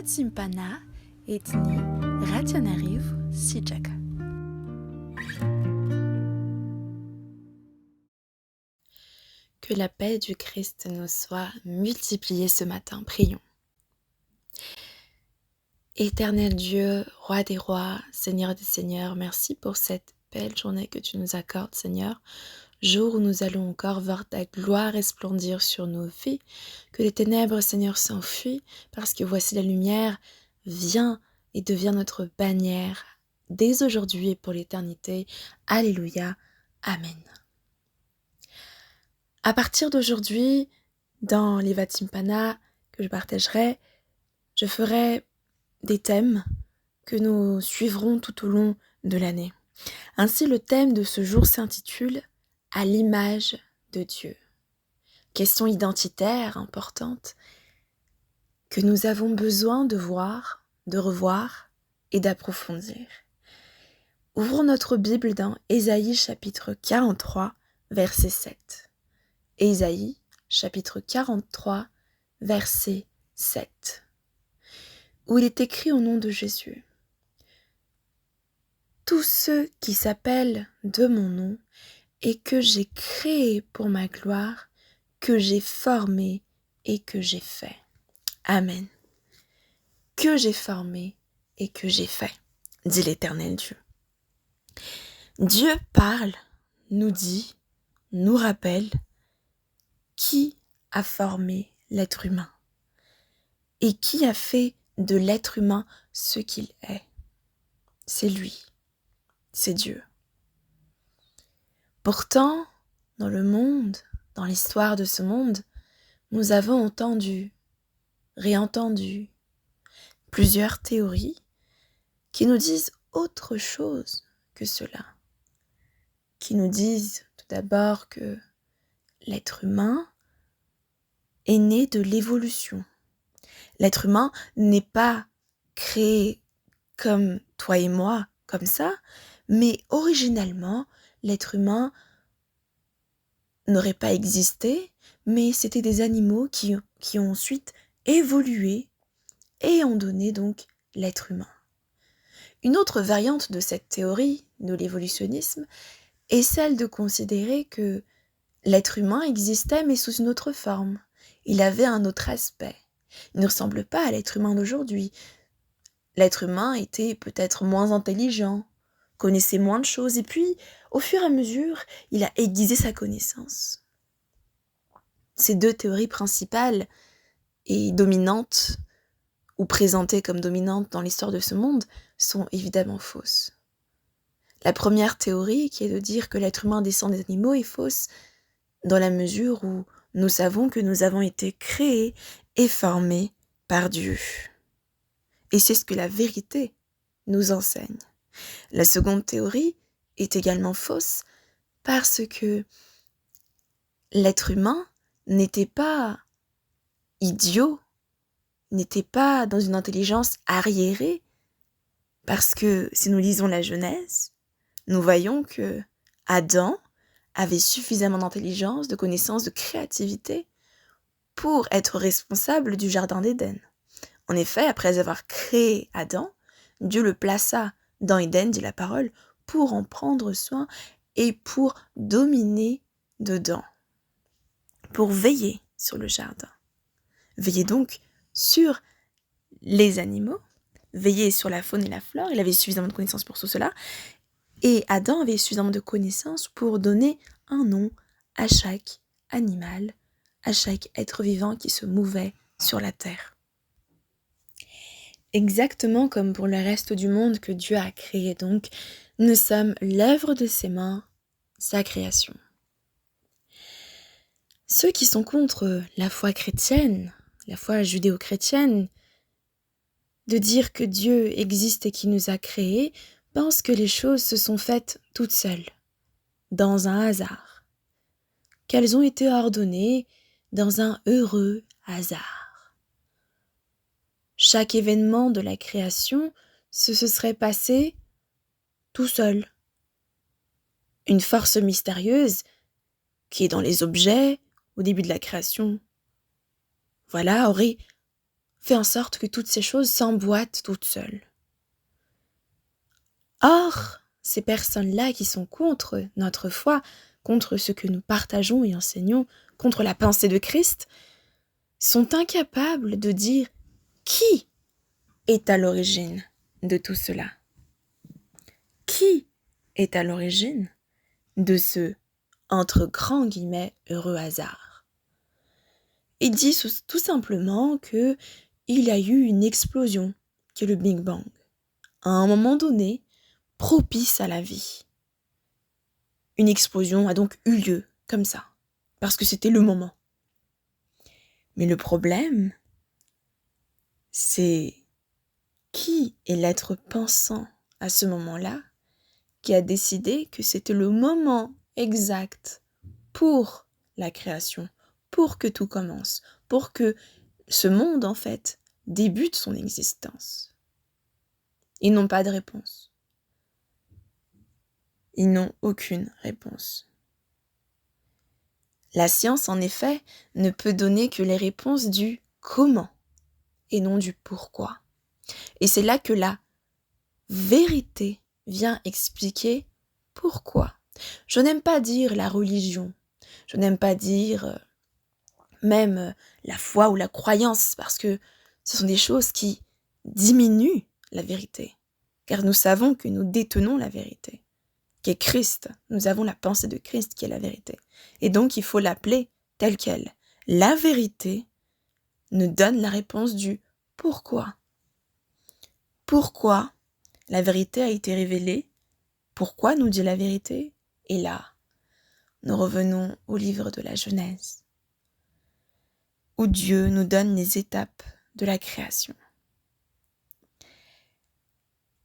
Simpana etni rationariv sijaka. Que la paix du Christ nous soit multipliée ce matin, prions. Éternel Dieu, Roi des rois, Seigneur des seigneurs, merci pour cette belle journée que tu nous accordes, Seigneur. Jour où nous allons encore voir ta gloire resplendir sur nos vies, que les ténèbres, Seigneur, s'enfuient, parce que voici la lumière vient et devient notre bannière, dès aujourd'hui et pour l'éternité. Alléluia. Amen. À partir d'aujourd'hui, dans les Vatimpana que je partagerai, je ferai des thèmes que nous suivrons tout au long de l'année. Ainsi, le thème de ce jour s'intitule « À l'image de Dieu ». Question identitaire importante que nous avons besoin de voir, de revoir et d'approfondir. Ouvrons notre Bible dans Ésaïe chapitre 43, verset 7. Ésaïe chapitre 43, verset 7. Où il est écrit au nom de Jésus. Tous ceux qui s'appellent de mon nom et que j'ai créé pour ma gloire, que j'ai formé et que j'ai fait. Amen. Que j'ai formé et que j'ai fait, dit l'Éternel Dieu. Dieu parle, nous dit, nous rappelle qui a formé l'être humain et qui a fait de l'être humain ce qu'il est. C'est lui. C'est Dieu. Pourtant, dans le monde, dans l'histoire de ce monde, nous avons entendu, réentendu plusieurs théories qui nous disent autre chose que cela, qui nous disent tout d'abord que l'être humain est né de l'évolution. L'être humain n'est pas créé comme toi et moi, comme ça, mais originellement, l'être humain n'aurait pas existé, mais c'était des animaux qui ont ensuite évolué et ont donné donc l'être humain. Une autre variante de cette théorie de l'évolutionnisme est celle de considérer que l'être humain existait mais sous une autre forme. Il avait un autre aspect. Il ne ressemble pas à l'être humain d'aujourd'hui. L'être humain était peut-être moins intelligent, connaissait moins de choses, et puis, au fur et à mesure, il a aiguisé sa connaissance. Ces deux théories principales et dominantes, ou présentées comme dominantes dans l'histoire de ce monde, sont évidemment fausses. La première théorie, qui est de dire que l'être humain descend des animaux, est fausse dans la mesure où nous savons que nous avons été créés et formés par Dieu. Et c'est ce que la vérité nous enseigne. La seconde théorie est également fausse parce que l'être humain n'était pas idiot, n'était pas dans une intelligence arriérée, parce que si nous lisons la Genèse, nous voyons que Adam avait suffisamment d'intelligence, de connaissance, de créativité pour être responsable du jardin d'Éden. En effet, après avoir créé Adam, Dieu le plaça dans Éden, dit la parole, pour en prendre soin et pour dominer dedans, pour veiller sur le jardin. Veiller donc sur les animaux, veiller sur la faune et la flore, il avait suffisamment de connaissances pour tout cela, et Adam avait suffisamment de connaissances pour donner un nom à chaque animal, à chaque être vivant qui se mouvait sur la terre. Exactement comme pour le reste du monde que Dieu a créé donc, nous sommes l'œuvre de ses mains, sa création. Ceux qui sont contre la foi chrétienne, la foi judéo-chrétienne, de dire que Dieu existe et qu'il nous a créés, pensent que les choses se sont faites toutes seules, dans un hasard, qu'elles ont été ordonnées dans un heureux hasard. Chaque événement de la création se serait passé tout seul. Une force mystérieuse qui est dans les objets au début de la création, voilà, aurait fait en sorte que toutes ces choses s'emboîtent toutes seules. Or, ces personnes-là qui sont contre notre foi, contre ce que nous partageons et enseignons, contre la pensée de Christ, sont incapables de dire qui est à l'origine de tout cela. Qui est à l'origine de ce, entre grands guillemets, heureux hasard? Ils disent tout simplement qu'il y a eu une explosion, qui est le Big Bang, à un moment donné, propice à la vie. Une explosion a donc eu lieu, comme ça, parce que c'était le moment. Mais le problème, c'est qui est l'être pensant à ce moment-là qui a décidé que c'était le moment exact pour la création, pour que tout commence, pour que ce monde, en fait, débute son existence. Ils n'ont pas de réponse. Ils n'ont aucune réponse. La science, en effet, ne peut donner que les réponses du comment et non du pourquoi. Et c'est là que la vérité vient expliquer pourquoi. Je n'aime pas dire la religion, je n'aime pas dire même la foi ou la croyance, parce que ce sont des choses qui diminuent la vérité, car nous savons que nous détenons la vérité, qui est Christ. Nous avons la pensée de Christ qui est la vérité. Et donc il faut l'appeler telle qu'elle. La vérité nous donne la réponse du pourquoi. Pourquoi la vérité a été révélée? Pourquoi nous dit la vérité? Et là, nous revenons au livre de la Genèse, où Dieu nous donne les étapes de la création.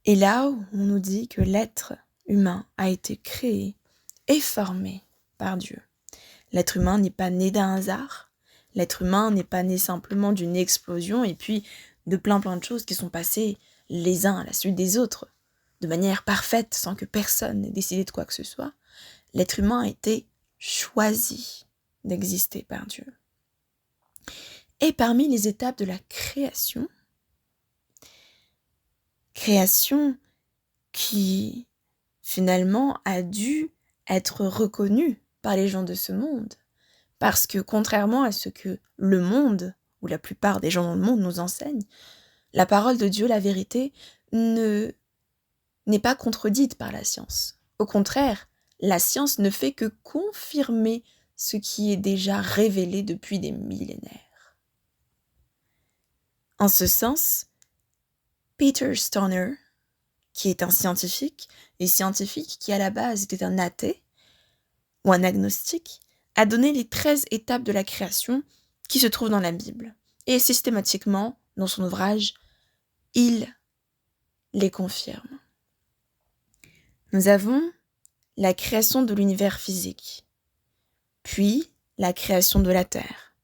Et là où on nous dit que l'être humain a été créé et formé par Dieu. L'être humain n'est pas né d'un hasard. L'être humain n'est pas né simplement d'une explosion et puis de plein de choses qui sont passées les uns à la suite des autres, de manière parfaite, sans que personne n'ait décidé de quoi que ce soit. L'être humain a été choisi d'exister par Dieu. Et parmi les étapes de la création qui finalement a dû être reconnue par les gens de ce monde, parce que contrairement à ce que le monde, ou la plupart des gens dans le monde nous enseignent, la parole de Dieu, la vérité, n'est pas contredite par la science. Au contraire, la science ne fait que confirmer ce qui est déjà révélé depuis des millénaires. En ce sens, Peter Stoner, qui est un scientifique, et scientifique qui à la base était un athée, ou un agnostique, a donné les 13 étapes de la création qui se trouvent dans la Bible. Et systématiquement, dans son ouvrage, il les confirme. Nous avons la création de l'univers physique, puis la création de la Terre,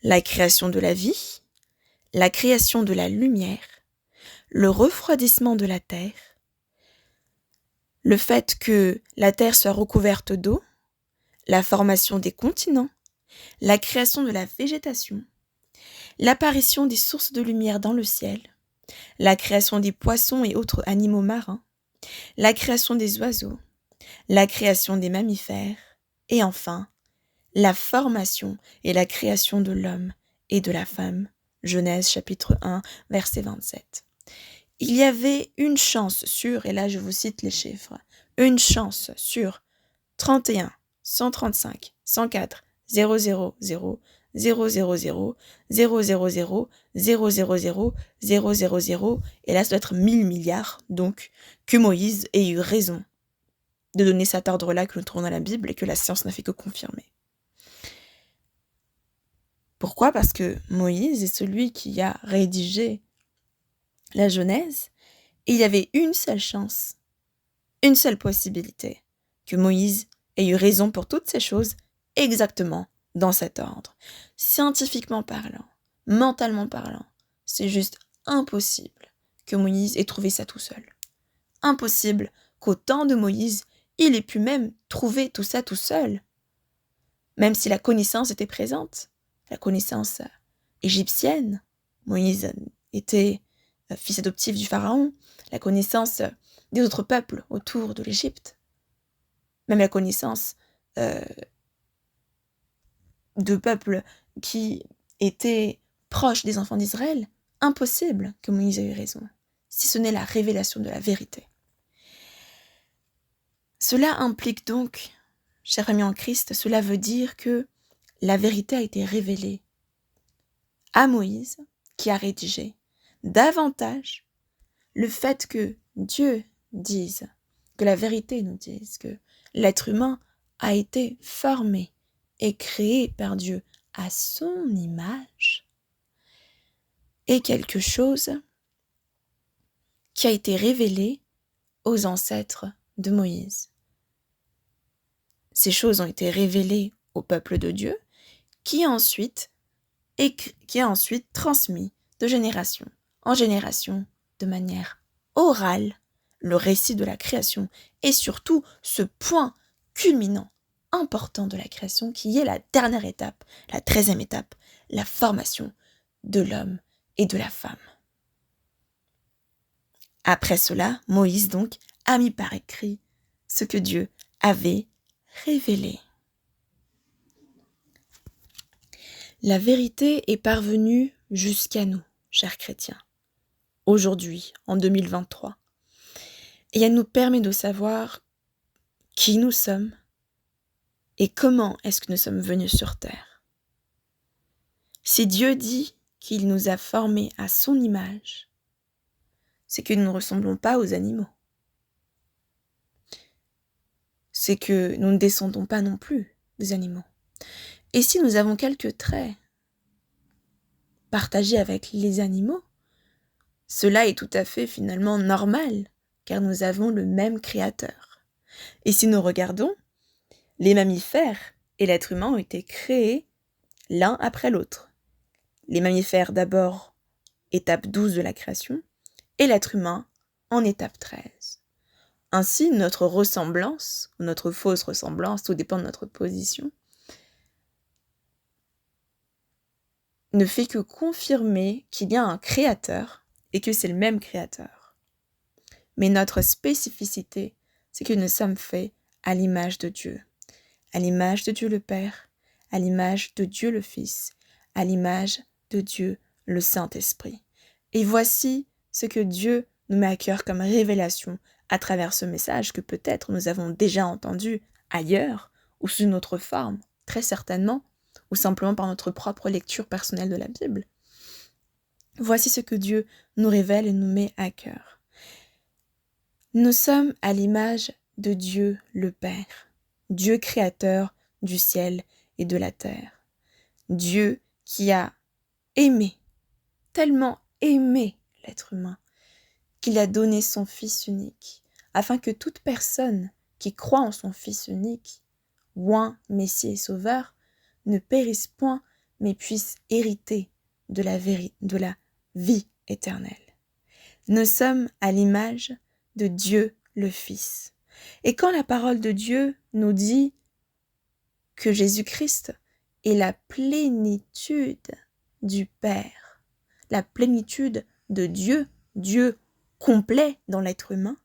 la création de la vie, la création de la lumière, le refroidissement de la Terre, le fait que la Terre soit recouverte d'eau, la formation des continents, la création de la végétation, l'apparition des sources de lumière dans le ciel, la création des poissons et autres animaux marins, la création des oiseaux, la création des mammifères, et enfin, la formation et la création de l'homme et de la femme. Genèse chapitre 1, verset 27. Il y avait une chance sur, et là je vous cite les chiffres, une chance sur 31, 135, 104, 000, 000, 000, 000, 000, 000, 000, et là ça doit être 1000 milliards, donc que Moïse ait eu raison de donner cet ordre-là que nous trouvons dans la Bible et que la science n'a fait que confirmer. Pourquoi ? Parce que Moïse est celui qui a rédigé la Genèse, et il y avait une seule chance, une seule possibilité, que Moïse ait eu raison pour toutes ces choses exactement dans cet ordre. Scientifiquement parlant, mentalement parlant, c'est juste impossible que Moïse ait trouvé ça tout seul. Impossible qu'au temps de Moïse, il ait pu même trouver tout ça tout seul. Même si la connaissance était présente, la connaissance égyptienne, Moïse était fils adoptif du pharaon, la connaissance des autres peuples autour de l'Égypte, même la connaissance de peuples qui étaient proches des enfants d'Israël, impossible que Moïse ait eu raison, si ce n'est la révélation de la vérité. Cela implique donc, chers amis en Christ, cela veut dire que la vérité a été révélée à Moïse, qui a rédigé davantage le fait que Dieu dise, que la vérité nous dise que l'être humain a été formé et créé par Dieu à son image, est quelque chose qui a été révélé aux ancêtres de Moïse. Ces choses ont été révélées au peuple de Dieu, qui a ensuite transmis de génération en génération, de manière orale, le récit de la création, et surtout ce point culminant, important de la création, qui est la dernière étape, la 13e étape, la formation de l'homme et de la femme. Après cela, Moïse donc a mis par écrit ce que Dieu avait révélé. La vérité est parvenue jusqu'à nous, chers chrétiens, aujourd'hui, en 2023. Et elle nous permet de savoir qui nous sommes et comment est-ce que nous sommes venus sur terre. Si Dieu dit qu'il nous a formés à son image, c'est que nous ne ressemblons pas aux animaux. C'est que nous ne descendons pas non plus des animaux. Et si nous avons quelques traits partagés avec les animaux, cela est tout à fait finalement normal, car nous avons le même créateur. Et si nous regardons, les mammifères et l'être humain ont été créés l'un après l'autre. Les mammifères d'abord, étape 12 de la création, et l'être humain en étape 13. Ainsi, notre ressemblance, ou notre fausse ressemblance, tout dépend de notre position, ne fait que confirmer qu'il y a un créateur et que c'est le même créateur. Mais notre spécificité, c'est que nous sommes faits à l'image de Dieu. À l'image de Dieu le Père, à l'image de Dieu le Fils, à l'image de Dieu le Saint-Esprit. Et voici ce que Dieu nous met à cœur comme révélation à travers ce message que peut-être nous avons déjà entendu ailleurs ou sous une autre forme, très certainement, ou simplement par notre propre lecture personnelle de la Bible. Voici ce que Dieu nous révèle et nous met à cœur. Nous sommes à l'image de Dieu le Père, Dieu créateur du ciel et de la terre. Dieu qui a aimé, tellement aimé l'être humain, qu'il a donné son Fils unique, afin que toute personne qui croit en son Fils unique, oint Messie et Sauveur, ne périsse point, mais puisse hériter de la vie éternelle. Nous sommes à l'image de Dieu le Fils. Et quand la parole de Dieu nous dit que Jésus-Christ est la plénitude du Père, la plénitude de Dieu, Dieu complet dans l'être humain,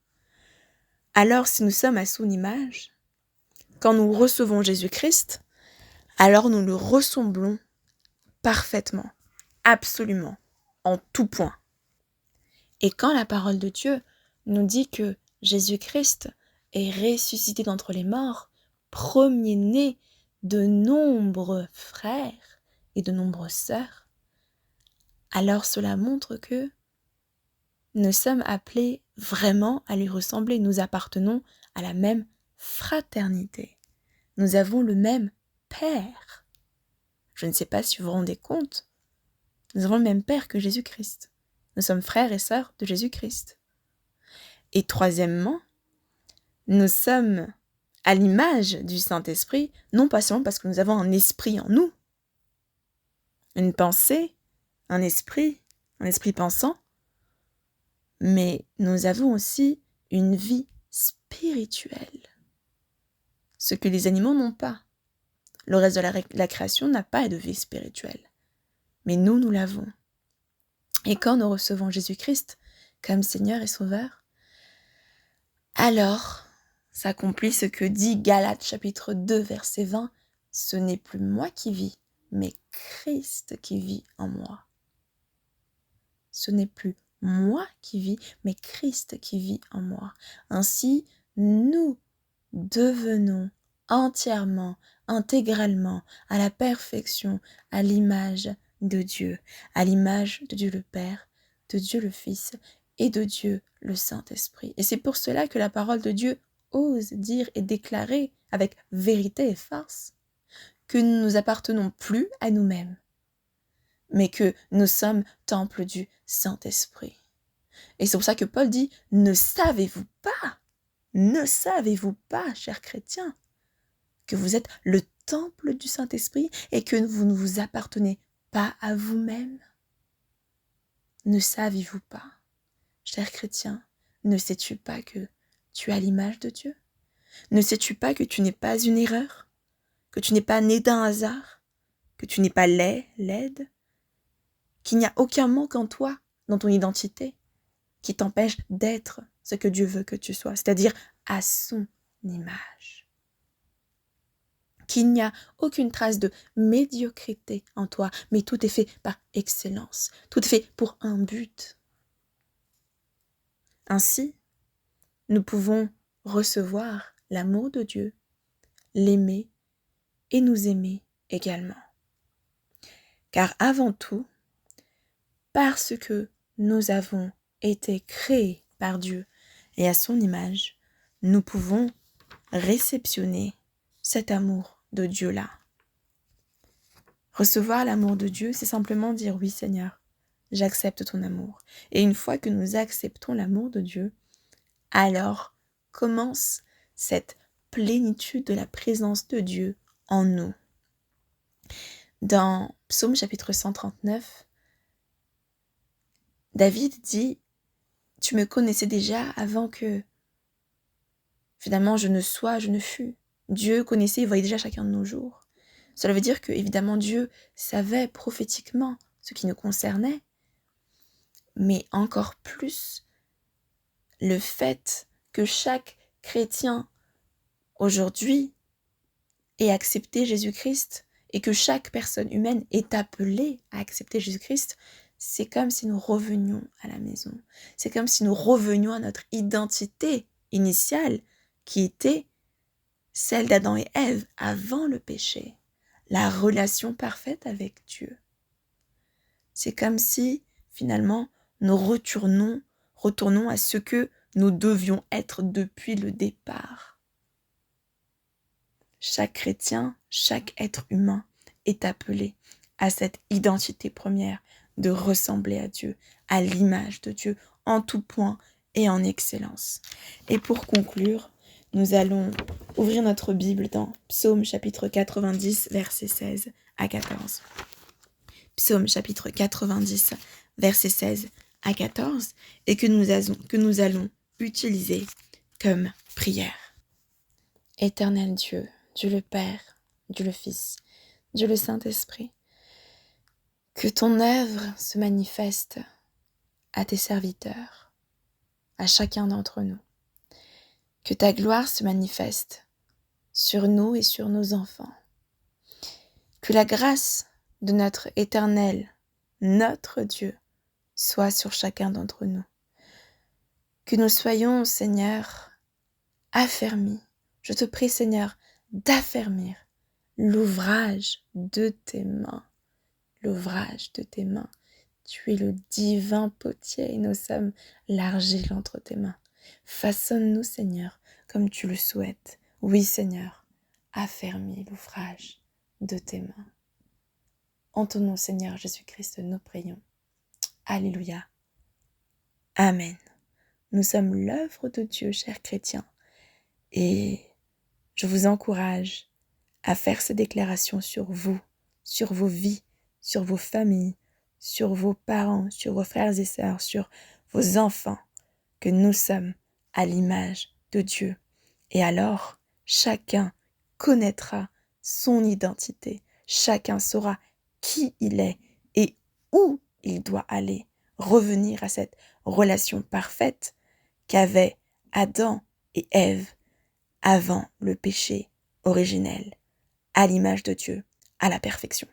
alors si nous sommes à son image, quand nous recevons Jésus-Christ, alors nous le ressemblons parfaitement, absolument, en tout point. Et quand la parole de Dieu nous dit que Jésus-Christ est ressuscité d'entre les morts, premier-né de nombreux frères et de nombreuses sœurs, alors cela montre que nous sommes appelés vraiment à lui ressembler. Nous appartenons à la même fraternité. Nous avons le même Père. Je ne sais pas si vous vous rendez compte. Nous avons le même Père que Jésus-Christ. Nous sommes frères et sœurs de Jésus-Christ. Et troisièmement, nous sommes à l'image du Saint-Esprit, non pas seulement parce que nous avons un esprit en nous, une pensée, un esprit pensant, mais nous avons aussi une vie spirituelle, ce que les animaux n'ont pas. Le reste de la création n'a pas de vie spirituelle, mais nous l'avons. Et quand nous recevons Jésus-Christ comme Seigneur et Sauveur, alors s'accomplit ce que dit Galates chapitre 2 verset 20, « Ce n'est plus moi qui vis, mais Christ qui vit en moi. » Ce n'est plus moi qui vis, mais Christ qui vit en moi. Ainsi, nous devenons entièrement, intégralement, à la perfection, à l'image de Dieu le Père, de Dieu le Fils et de Dieu le Saint-Esprit. Et c'est pour cela que la parole de Dieu ose dire et déclarer avec vérité et force que nous ne nous appartenons plus à nous-mêmes, mais que nous sommes temple du Saint-Esprit. Et c'est pour ça que Paul dit, ne savez-vous pas, chers chrétiens, que vous êtes le temple du Saint-Esprit et que vous ne vous appartenez pas à vous-même? Ne savez-vous pas, chers chrétiens, ne sais-tu pas que tu as l'image de Dieu? Ne sais-tu pas que tu n'es pas une erreur? Que tu n'es pas né d'un hasard? Que tu n'es pas laide? Qu'il n'y a aucun manque en toi, dans ton identité, qui t'empêche d'être ce que Dieu veut que tu sois, c'est-à-dire à son image. Qu'il n'y a aucune trace de médiocrité en toi, mais tout est fait par excellence, tout est fait pour un but. Ainsi, nous pouvons recevoir l'amour de Dieu, l'aimer et nous aimer également. Car avant tout, parce que nous avons été créés par Dieu et à son image, nous pouvons réceptionner cet amour de Dieu-là. Recevoir l'amour de Dieu, c'est simplement dire oui Seigneur, j'accepte ton amour. Et une fois que nous acceptons l'amour de Dieu, alors commence cette plénitude de la présence de Dieu en nous. Dans Psaume chapitre 139, David dit « Tu me connaissais déjà avant que finalement je ne fus. » Dieu connaissait et voyait déjà chacun de nos jours. Cela veut dire que, évidemment, Dieu savait prophétiquement ce qui nous concernait, mais encore plus, le fait que chaque chrétien aujourd'hui ait accepté Jésus-Christ et que chaque personne humaine est appelée à accepter Jésus-Christ, c'est comme si nous revenions à la maison. C'est comme si nous revenions à notre identité initiale qui était celle d'Adam et Ève avant le péché. La relation parfaite avec Dieu. C'est comme si, finalement, nous retournons à ce que nous devions être depuis le départ. Chaque chrétien, chaque être humain est appelé à cette identité première de ressembler à Dieu, à l'image de Dieu, en tout point et en excellence. Et pour conclure, nous allons ouvrir notre Bible dans Psaume chapitre 90, versets 16 à 14. Psaume chapitre 90, versets 16 à 14, et que nous allons utiliser comme prière. Éternel Dieu, Dieu le Père, Dieu le Fils, Dieu le Saint-Esprit, que ton œuvre se manifeste à tes serviteurs, à chacun d'entre nous. Que ta gloire se manifeste sur nous et sur nos enfants. Que la grâce de notre Éternel, notre Dieu, soit sur chacun d'entre nous. Que nous soyons, Seigneur, affermis. Je te prie, Seigneur, d'affermir l'ouvrage de tes mains. L'ouvrage de tes mains. Tu es le divin potier et nous sommes l'argile entre tes mains. Façonne-nous, Seigneur, comme tu le souhaites. Oui, Seigneur, affermis l'ouvrage de tes mains. En ton nom, Seigneur Jésus-Christ, nous prions. Alléluia. Amen. Nous sommes l'œuvre de Dieu, chers chrétiens, et je vous encourage à faire ces déclarations sur vous, sur vos vies, sur vos familles, sur vos parents, sur vos frères et sœurs, sur vos enfants, que nous sommes à l'image de Dieu. Et alors, chacun connaîtra son identité, chacun saura qui il est et où il doit aller revenir à cette relation parfaite qu'avaient Adam et Ève avant le péché originel, à l'image de Dieu, à la perfection.